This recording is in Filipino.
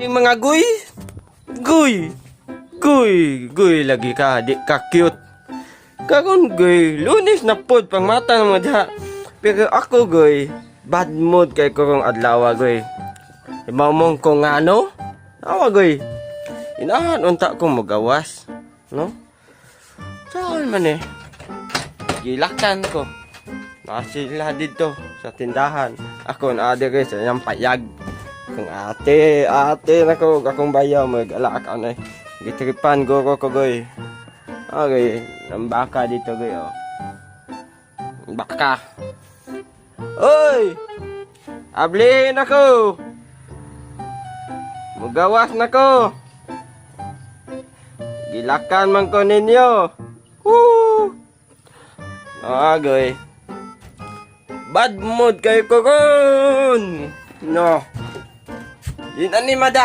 Yung mga guy, guy lagi ka, di ka cute. Karon guy, Lunes na pod pang mata mo diha. Pero ako guy, bad mood kay kurong adlaw guy. Imamong ko nga ano? Awa guy. Inahan unta ko magawas, no? Saan man eh? Gilakan ko. Nasila dito sa tindahan. Ako na dire sa iyang payag. Kung ate nako akong bayaw mag-alak ano eh. Gitripan guro ko goy. Okay, ang baka dito goy oh. Baka. Oy! Ablihin ako. Mugawas nako. Gilakan man ko ninyo. Woo! Goy. Bad mood kayo ko ron. No. Yun ani madam.